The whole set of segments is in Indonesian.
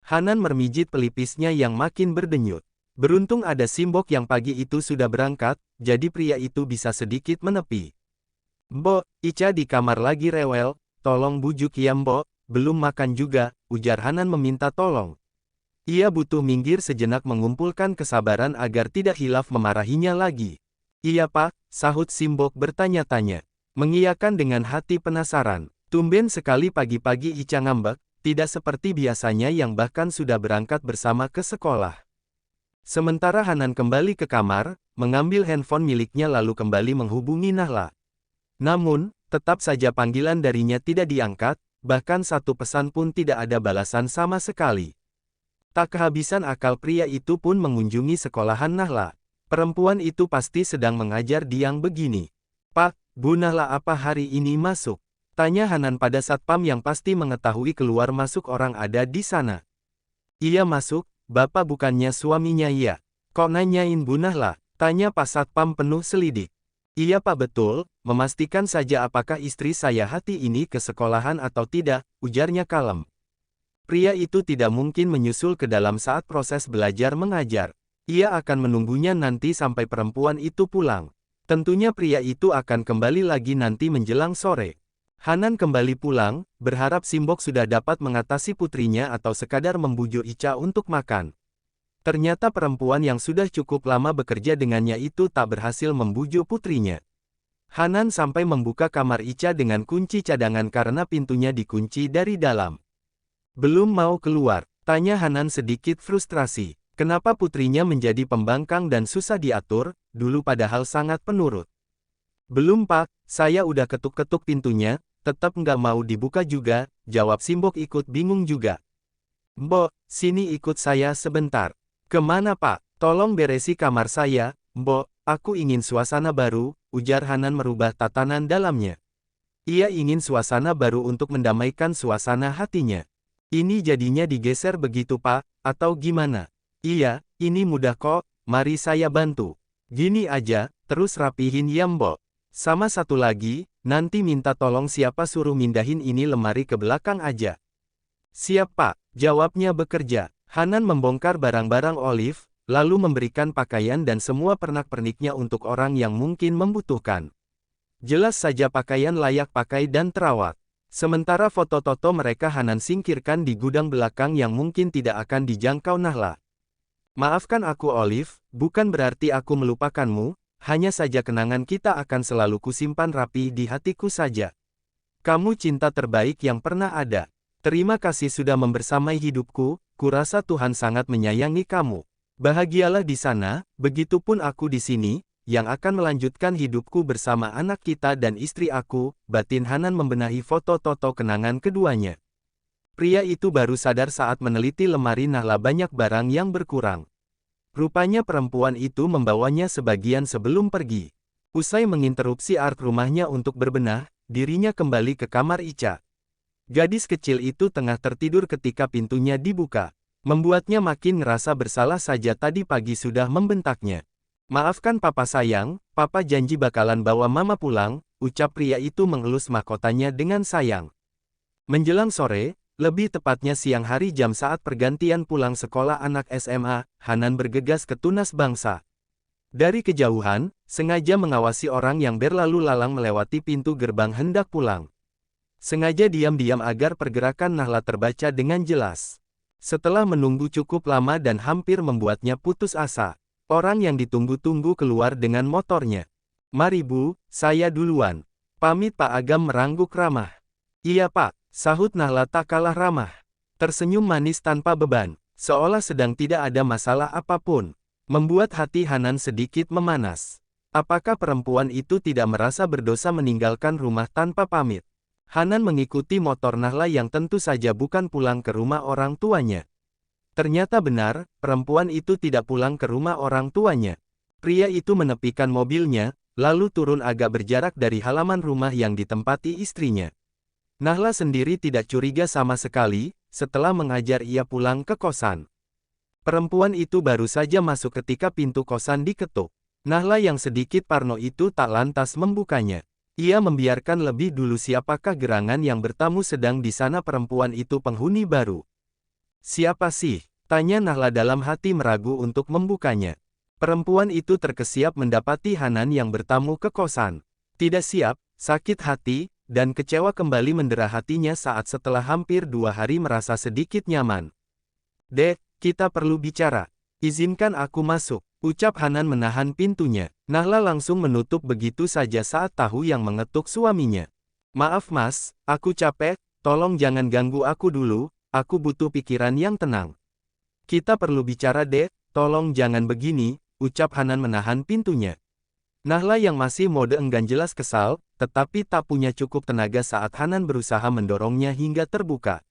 Hanan mermijit pelipisnya yang makin berdenyut. Beruntung ada Simbok yang pagi itu sudah berangkat, jadi pria itu bisa sedikit menepi. "Mbok, Ica di kamar lagi rewel, tolong bujuk ya Mbok, belum makan juga," ujar Hanan meminta tolong. Ia butuh minggir sejenak mengumpulkan kesabaran agar tidak hilaf memarahinya lagi. "Iya Pak," sahut Simbok bertanya-tanya. Mengiyakan dengan hati penasaran. Tumben sekali pagi-pagi Ica ngambek, tidak seperti biasanya yang bahkan sudah berangkat bersama ke sekolah. Sementara Hanan kembali ke kamar, mengambil handphone miliknya lalu kembali menghubungi Nahla. Namun, tetap saja panggilan darinya tidak diangkat, bahkan satu pesan pun tidak ada balasan sama sekali. Tak kehabisan akal pria itu pun mengunjungi sekolahan Nahla. Perempuan itu pasti sedang mengajar Diang begini. "Pak, Bu Nahla apa hari ini masuk?" tanya Hanan pada satpam yang pasti mengetahui keluar masuk orang ada di sana. "Iya masuk, Bapak bukannya suaminya ya?" "Kok nanyain Bu Nahla?" tanya Pak Satpam penuh selidik. "Iya Pak betul, memastikan saja apakah istri saya hati ini ke sekolahan atau tidak," ujarnya kalem. Pria itu tidak mungkin menyusul ke dalam saat proses belajar mengajar. Ia akan menunggunya nanti sampai perempuan itu pulang. Tentunya pria itu akan kembali lagi nanti menjelang sore. Hanan kembali pulang, berharap Simbok sudah dapat mengatasi putrinya atau sekadar membujuk Ica untuk makan. Ternyata perempuan yang sudah cukup lama bekerja dengannya itu tak berhasil membujuk putrinya. Hanan sampai membuka kamar Ica dengan kunci cadangan karena pintunya dikunci dari dalam. "Belum mau keluar?" tanya Hanan sedikit frustrasi. Kenapa putrinya menjadi pembangkang dan susah diatur, dulu padahal sangat penurut. "Belum Pak, saya udah ketuk-ketuk pintunya, tetap nggak mau dibuka juga," jawab Simbok ikut bingung juga. "Mbok, sini ikut saya sebentar." "Kemana Pak? Tolong beresi kamar saya, Mbok, aku ingin suasana baru," ujar Hanan merubah tatanan dalamnya. Ia ingin suasana baru untuk mendamaikan suasana hatinya. "Ini jadinya digeser begitu Pak, atau gimana?" "Iya, ini mudah kok, mari saya bantu." "Gini aja, terus rapihin ya Mbok. Sama satu lagi, nanti minta tolong siapa suruh mindahin ini lemari ke belakang aja." "Siap Pak," jawabnya bekerja. Hanan membongkar barang-barang Olive, lalu memberikan pakaian dan semua pernak-perniknya untuk orang yang mungkin membutuhkan. Jelas saja pakaian layak pakai dan terawat. Sementara foto-foto mereka Hanan singkirkan di gudang belakang yang mungkin tidak akan dijangkau Nahla. "Maafkan aku Olive, bukan berarti aku melupakanmu, hanya saja kenangan kita akan selalu kusimpan rapi di hatiku saja. Kamu cinta terbaik yang pernah ada. Terima kasih sudah membersamai hidupku, kurasa Tuhan sangat menyayangi kamu. Bahagialah di sana, begitupun aku di sini, yang akan melanjutkan hidupku bersama anak kita dan istri aku," batin Hanan membenahi foto-foto kenangan keduanya. Pria itu baru sadar saat meneliti lemari Nahla banyak barang yang berkurang. Rupanya perempuan itu membawanya sebagian sebelum pergi. Usai menginterupsi art rumahnya untuk berbenah, dirinya kembali ke kamar Ica. Gadis kecil itu tengah tertidur ketika pintunya dibuka. Membuatnya makin ngerasa bersalah saja tadi pagi sudah membentaknya. "Maafkan Papa sayang, Papa janji bakalan bawa Mama pulang," ucap pria itu mengelus mahkotanya dengan sayang. Menjelang sore, lebih tepatnya siang hari jam saat pergantian pulang sekolah anak SMA, Hanan bergegas ke Tunas Bangsa. Dari kejauhan, sengaja mengawasi orang yang berlalu lalang melewati pintu gerbang hendak pulang. Sengaja diam-diam agar pergerakan Nahla terbaca dengan jelas. Setelah menunggu cukup lama dan hampir membuatnya putus asa, orang yang ditunggu-tunggu keluar dengan motornya. "Mari Bu, saya duluan." Pamit Pak Agam merangguk ramah. "Iya Pak," sahut Nahla tak kalah ramah. Tersenyum manis tanpa beban, seolah sedang tidak ada masalah apapun. Membuat hati Hanan sedikit memanas. Apakah perempuan itu tidak merasa berdosa meninggalkan rumah tanpa pamit? Hanan mengikuti motor Nahla yang tentu saja bukan pulang ke rumah orang tuanya. Ternyata benar, perempuan itu tidak pulang ke rumah orang tuanya. Pria itu menepikan mobilnya, lalu turun agak berjarak dari halaman rumah yang ditempati istrinya. Nahla sendiri tidak curiga sama sekali, setelah mengajar ia pulang ke kosan. Perempuan itu baru saja masuk ketika pintu kosan diketuk. Nahla yang sedikit parno itu tak lantas membukanya. Ia membiarkan lebih dulu siapakah gerangan yang bertamu sedang di sana perempuan itu penghuni baru. Siapa sih? Tanya Nahla dalam hati meragu untuk membukanya. Perempuan itu terkesiap mendapati Hanan yang bertamu ke kosan. Tidak siap, sakit hati, dan kecewa kembali mendera hatinya saat setelah hampir 2 hari merasa sedikit nyaman. Dek, kita perlu bicara. Izinkan aku masuk, ucap Hanan menahan pintunya. Nahla langsung menutup begitu saja saat tahu yang mengetuk suaminya. Maaf mas, aku capek, tolong jangan ganggu aku dulu, aku butuh pikiran yang tenang. Kita perlu bicara dek, tolong jangan begini, ucap Hanan menahan pintunya. Nahla yang masih mode enggan jelas kesal, tetapi tak punya cukup tenaga saat Hanan berusaha mendorongnya hingga terbuka.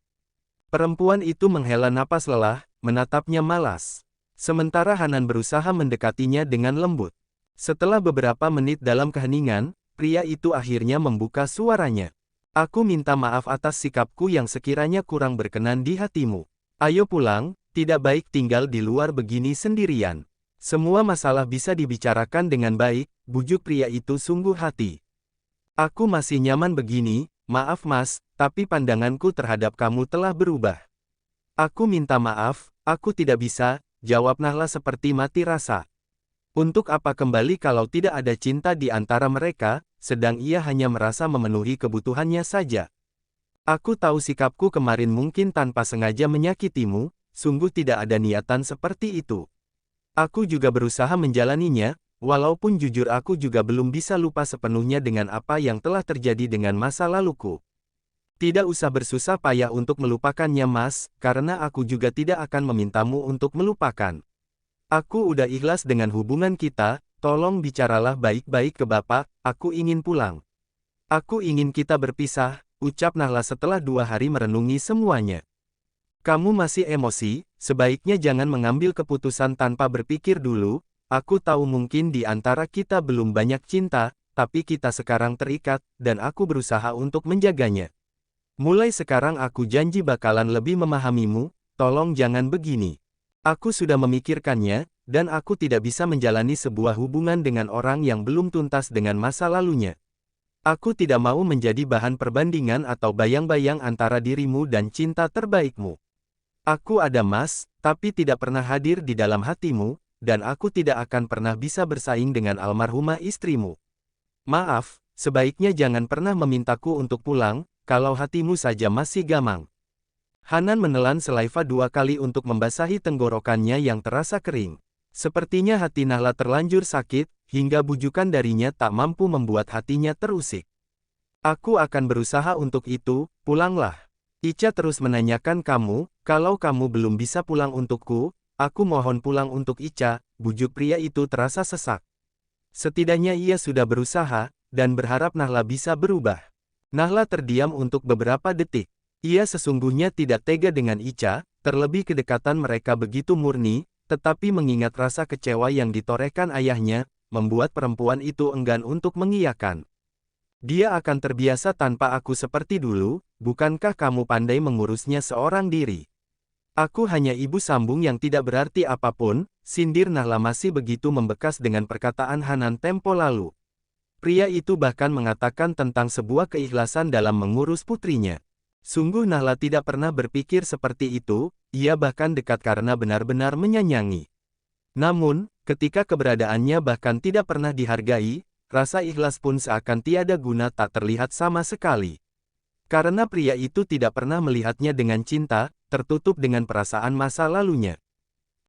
Perempuan itu menghela napas lelah, menatapnya malas. Sementara Hanan berusaha mendekatinya dengan lembut. Setelah beberapa menit dalam keheningan, pria itu akhirnya membuka suaranya. Aku minta maaf atas sikapku yang sekiranya kurang berkenan di hatimu. Ayo pulang, tidak baik tinggal di luar begini sendirian. Semua masalah bisa dibicarakan dengan baik, bujuk pria itu sungguh hati. Aku masih nyaman begini, maaf mas, tapi pandanganku terhadap kamu telah berubah. Aku minta maaf, aku tidak bisa, jawab Nahla seperti mati rasa. Untuk apa kembali kalau tidak ada cinta di antara mereka, sedang ia hanya merasa memenuhi kebutuhannya saja. Aku tahu sikapku kemarin mungkin tanpa sengaja menyakitimu, sungguh tidak ada niatan seperti itu. Aku juga berusaha menjalaninya, walaupun jujur aku juga belum bisa lupa sepenuhnya dengan apa yang telah terjadi dengan masa laluku. Tidak usah bersusah payah untuk melupakannya mas, karena aku juga tidak akan memintamu untuk melupakan. Aku udah ikhlas dengan hubungan kita, tolong bicaralah baik-baik ke bapak, aku ingin pulang. Aku ingin kita berpisah, ucap Nahla setelah 2 hari merenungi semuanya. Kamu masih emosi, sebaiknya jangan mengambil keputusan tanpa berpikir dulu, aku tahu mungkin di antara kita belum banyak cinta, tapi kita sekarang terikat, dan aku berusaha untuk menjaganya. Mulai sekarang aku janji bakalan lebih memahamimu, tolong jangan begini. Aku sudah memikirkannya, dan aku tidak bisa menjalani sebuah hubungan dengan orang yang belum tuntas dengan masa lalunya. Aku tidak mau menjadi bahan perbandingan atau bayang-bayang antara dirimu dan cinta terbaikmu. Aku ada mas, tapi tidak pernah hadir di dalam hatimu, dan aku tidak akan pernah bisa bersaing dengan almarhumah istrimu. Maaf, sebaiknya jangan pernah memintaku untuk pulang, kalau hatimu saja masih gamang. Hanan menelan selaiva 2 kali untuk membasahi tenggorokannya yang terasa kering. Sepertinya hati Nahla terlanjur sakit, hingga bujukan darinya tak mampu membuat hatinya terusik. Aku akan berusaha untuk itu, pulanglah. Ica terus menanyakan kamu, kalau kamu belum bisa pulang untukku, aku mohon pulang untuk Ica, bujuk pria itu terasa sesak. Setidaknya ia sudah berusaha, dan berharap Nahla bisa berubah. Nahla terdiam untuk beberapa detik. Ia sesungguhnya tidak tega dengan Ica, terlebih kedekatan mereka begitu murni, tetapi mengingat rasa kecewa yang ditorehkan ayahnya, membuat perempuan itu enggan untuk mengiyakan. Dia akan terbiasa tanpa aku seperti dulu, bukankah kamu pandai mengurusnya seorang diri? Aku hanya ibu sambung yang tidak berarti apapun, sindir Nahla masih begitu membekas dengan perkataan Hanan tempo lalu. Pria itu bahkan mengatakan tentang sebuah keikhlasan dalam mengurus putrinya. Sungguh Nahla tidak pernah berpikir seperti itu, ia bahkan dekat karena benar-benar menyayangi. Namun, ketika keberadaannya bahkan tidak pernah dihargai, rasa ikhlas pun seakan tiada guna tak terlihat sama sekali. Karena pria itu tidak pernah melihatnya dengan cinta, tertutup dengan perasaan masa lalunya.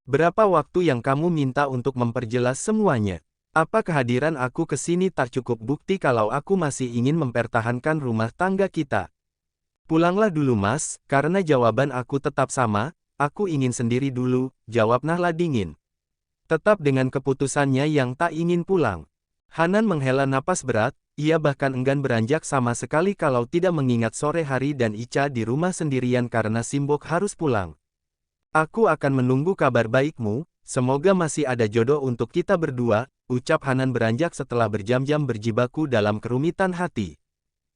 Berapa waktu yang kamu minta untuk memperjelas semuanya? Apa kehadiran aku ke sini tak cukup bukti kalau aku masih ingin mempertahankan rumah tangga kita? Pulanglah dulu mas, karena jawaban aku tetap sama, aku ingin sendiri dulu, jawab Nahla dingin. Tetap dengan keputusannya yang tak ingin pulang. Hanan menghela napas berat, ia bahkan enggan beranjak sama sekali kalau tidak mengingat sore hari dan Ica di rumah sendirian karena Simbok harus pulang. Aku akan menunggu kabar baikmu, semoga masih ada jodoh untuk kita berdua, ucap Hanan beranjak setelah berjam-jam berjibaku dalam kerumitan hati.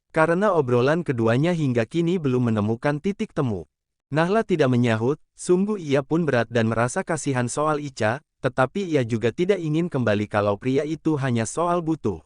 Karena obrolan keduanya hingga kini belum menemukan titik temu. Nahla tidak menyahut, sungguh ia pun berat dan merasa kasihan soal Ica, tetapi ia juga tidak ingin kembali kalau pria itu hanya soal butuh.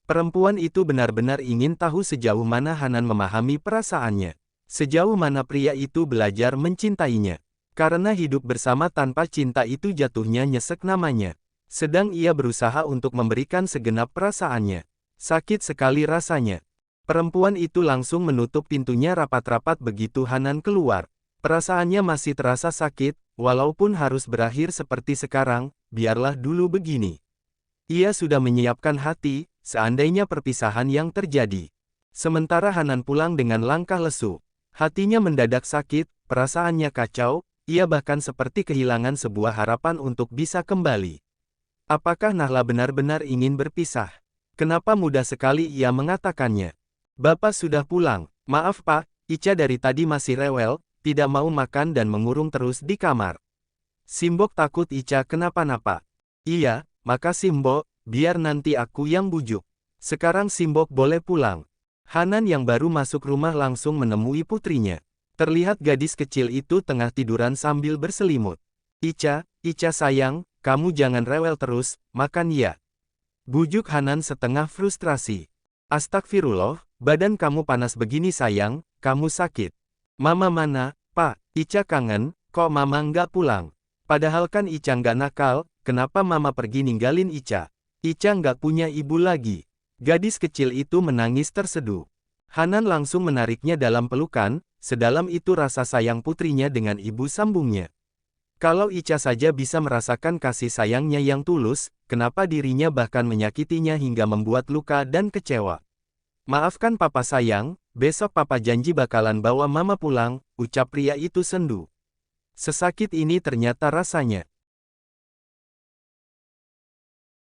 Perempuan itu benar-benar ingin tahu sejauh mana Hanan memahami perasaannya. Sejauh mana pria itu belajar mencintainya. Karena hidup bersama tanpa cinta itu jatuhnya nyesek namanya. Sedang ia berusaha untuk memberikan segenap perasaannya. Sakit sekali rasanya. Perempuan itu langsung menutup pintunya rapat-rapat begitu Hanan keluar. Perasaannya masih terasa sakit, walaupun harus berakhir seperti sekarang, biarlah dulu begini. Ia sudah menyiapkan hati, seandainya perpisahan yang terjadi. Sementara Hanan pulang dengan langkah lesu. Hatinya mendadak sakit, perasaannya kacau, ia bahkan seperti kehilangan sebuah harapan untuk bisa kembali. Apakah Nahla benar-benar ingin berpisah? Kenapa mudah sekali ia mengatakannya? Bapak sudah pulang. Maaf Pak, Ica dari tadi masih rewel, tidak mau makan dan mengurung terus di kamar. Simbok takut Ica kenapa-napa. Iya, makasih Mbok, biar nanti aku yang bujuk. Sekarang Simbok boleh pulang. Hanan yang baru masuk rumah langsung menemui putrinya. Terlihat gadis kecil itu tengah tiduran sambil berselimut. Ica sayang, kamu jangan rewel terus, makan ya. Bujuk Hanan setengah frustrasi. Astagfirullah, badan kamu panas begini sayang, kamu sakit. Mama mana, Pak? Ica kangen, kok Mama nggak pulang? Padahal kan Ica nggak nakal, kenapa Mama pergi ninggalin Ica? Ica nggak punya ibu lagi. Gadis kecil itu menangis terseduh. Hanan langsung menariknya dalam pelukan, sedalam itu rasa sayang putrinya dengan ibu sambungnya. Kalau Ica saja bisa merasakan kasih sayangnya yang tulus, kenapa dirinya bahkan menyakitinya hingga membuat luka dan kecewa? Maafkan Papa sayang, besok Papa janji bakalan bawa Mama pulang, ucap pria itu sendu. Sesakit ini ternyata rasanya.